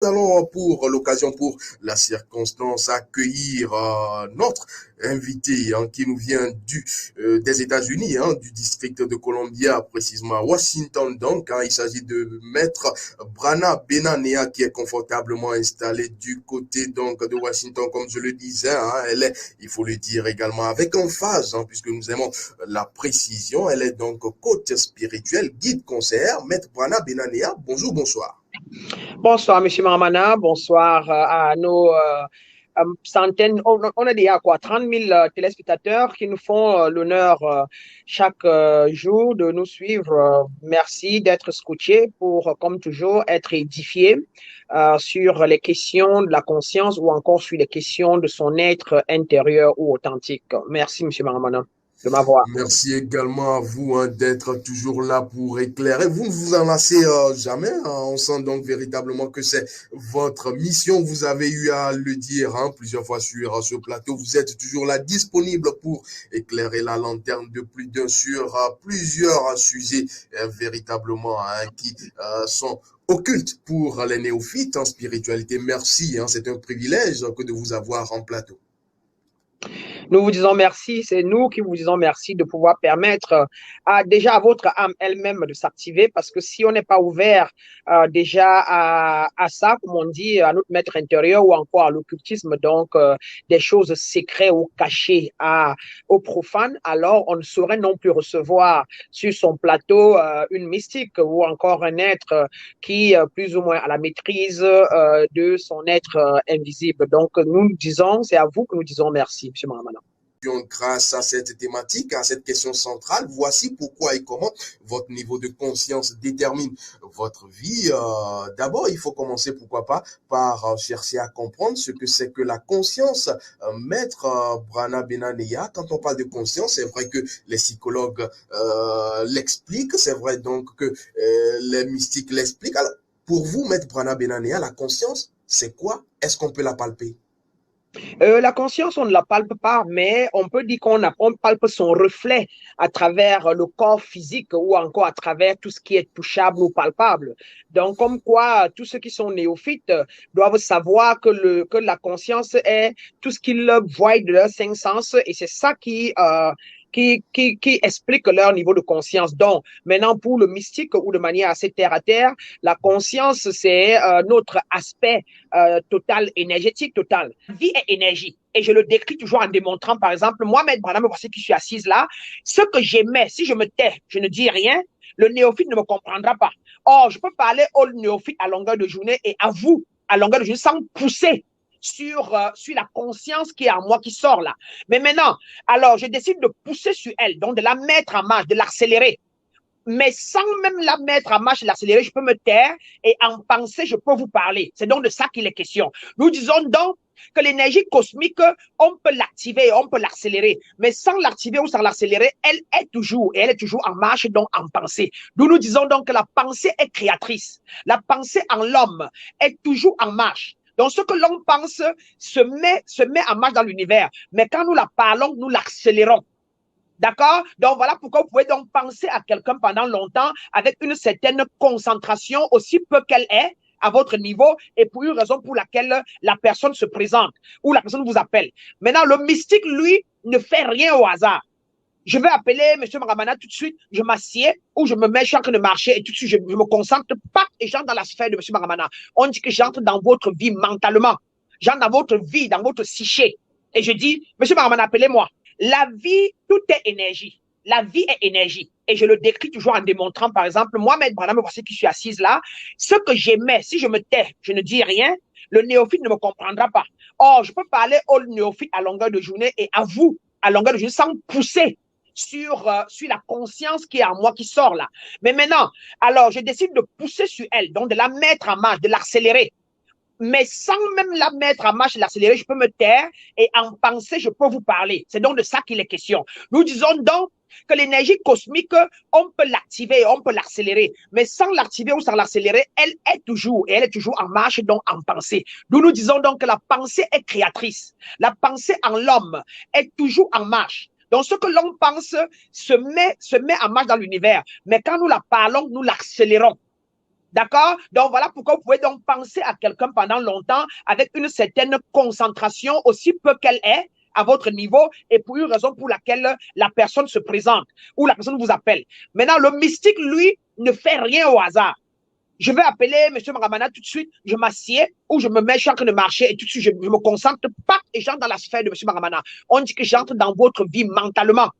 Nous allons pour l'occasion, pour la circonstance, accueillir notre invité qui nous vient des États-Unis, du district de Columbia, précisément à Washington. Donc, il s'agit de Maître Brana Benanea qui est confortablement installé du côté donc de Washington, comme je le disais. Elle est, il faut le dire également avec emphase, puisque nous aimons la précision. Elle est donc coach spirituel, guide conseillère. Maître Brana Benanea, bonjour, bonsoir. Bonsoir, Monsieur Maramana. Bonsoir à nos centaines. On a déjà quoi, 30 000 téléspectateurs qui nous font l'honneur chaque jour de nous suivre. Merci d'être scotchés pour, comme toujours, être édifiés sur les questions de la conscience ou encore sur les questions de son être intérieur ou authentique. Merci, Monsieur Maramana, de m'avoir. Merci également à vous d'être toujours là pour éclairer. Vous ne vous en lassez jamais. On sent donc véritablement que c'est votre mission. Vous avez eu à le dire plusieurs fois sur ce plateau. Vous êtes toujours là, disponible pour éclairer la lanterne de plus d'un sur plusieurs sujets véritablement qui sont occultes pour les néophytes en spiritualité. Merci, c'est un privilège que de vous avoir en plateau. Nous vous disons merci, c'est nous qui vous disons merci de pouvoir permettre déjà à votre âme elle-même de s'activer parce que si on n'est pas ouvert déjà à ça, comme on dit, à notre maître intérieur ou encore à l'occultisme, donc des choses secrètes ou cachées aux profanes, alors on ne saurait non plus recevoir sur son plateau une mystique ou encore un être qui plus ou moins a la maîtrise de son être invisible. Donc nous disons, c'est à vous que nous disons merci, M. Mahamana. Grâce à cette thématique, à cette question centrale, voici pourquoi et comment votre niveau de conscience détermine votre vie. D'abord, il faut commencer, pourquoi pas, par chercher à comprendre ce que c'est que la conscience. Maître Brana Benanea, quand on parle de conscience, c'est vrai que les psychologues l'expliquent, c'est vrai donc que les mystiques l'expliquent. Alors, pour vous, Maître Brana Benanea, la conscience, c'est quoi? Est-ce qu'on peut la palper? La conscience, on ne la palpe pas, mais on peut dire on palpe son reflet à travers le corps physique ou encore à travers tout ce qui est touchable ou palpable. Donc, comme quoi, tous ceux qui sont néophytes doivent savoir que la conscience est tout ce qu'ils voient de leurs cinq sens et c'est ça qui explique leur niveau de conscience. Donc, maintenant, pour le mystique ou de manière assez terre à terre, la conscience, c'est notre aspect total, énergétique total. La vie est énergie. Et je le décris toujours en démontrant, par exemple, moi, Maître Branham, voici qui suis assise là, ce que j'aimais, si je me tais, je ne dis rien, le néophyte ne me comprendra pas. Or, je peux parler au néophyte à longueur de journée et à vous à longueur de journée sans pousser sur la conscience qui est en moi qui sort là. Mais maintenant, alors, je décide de pousser sur elle, donc de la mettre en marche, de l'accélérer. Mais sans même la mettre en marche et l'accélérer, je peux me taire et en penser, je peux vous parler. C'est donc de ça qu'il est question. Nous disons donc que l'énergie cosmique, on peut l'activer, on peut l'accélérer. Mais sans l'activer ou sans l'accélérer, elle est toujours, et elle est toujours en marche, donc en pensée. Nous disons donc que la pensée est créatrice. La pensée en l'homme est toujours en marche. Donc, ce que l'on pense se met en marche dans l'univers. Mais quand nous la parlons, nous l'accélérons. D'accord? Donc, voilà pourquoi vous pouvez donc penser à quelqu'un pendant longtemps avec une certaine concentration, aussi peu qu'elle est, à votre niveau, et pour une raison pour laquelle la personne se présente ou la personne vous appelle. Maintenant, le mystique, lui, ne fait rien au hasard. Je vais appeler M. Maramana tout de suite, je m'assieds ou je me mets, je suis en train de marcher et tout de suite, je me concentre, pas et j'entre dans la sphère de M. Maramana. On dit que j'entre dans votre vie mentalement, j'entre dans votre vie, dans votre psyché. Et je dis, M. Maramana, appelez-moi. La vie, tout est énergie. La vie est énergie. Et je le décris toujours en démontrant, par exemple, moi, Maître Branham, voici qui suis assise là, ce que j'aimais, si je me tais, je ne dis rien, le néophyte ne me comprendra pas. Or, je peux parler au néophyte à longueur de journée et à vous à longueur de journée sans pousser sur la conscience qui est en moi qui sort là. Mais maintenant, alors, je décide de pousser sur elle, donc de la mettre en marche, de l'accélérer. Mais sans même la mettre en marche et l'accélérer, je peux me taire et en penser, je peux vous parler. C'est donc de ça qu'il est question. Nous disons donc que l'énergie cosmique, on peut l'activer, on peut l'accélérer. Mais sans l'activer ou sans l'accélérer, elle est toujours, et elle est toujours en marche, donc en pensée. Nous disons donc que la pensée est créatrice. La pensée en l'homme est toujours en marche. Donc, ce que l'on pense se met en marche dans l'univers. Mais quand nous la parlons, nous l'accélérons. D'accord? Donc, voilà pourquoi vous pouvez donc penser à quelqu'un pendant longtemps avec une certaine concentration, aussi peu qu'elle est, à votre niveau, et pour une raison pour laquelle la personne se présente ou la personne vous appelle. Maintenant, le mystique, lui, ne fait rien au hasard. Je vais appeler M. Maramana tout de suite, je m'assieds ou je me mets, je suis en train de marcher et tout de suite, je me concentre, pas et j'entre dans la sphère de M. Maramana. On dit que j'entre dans votre vie mentalement.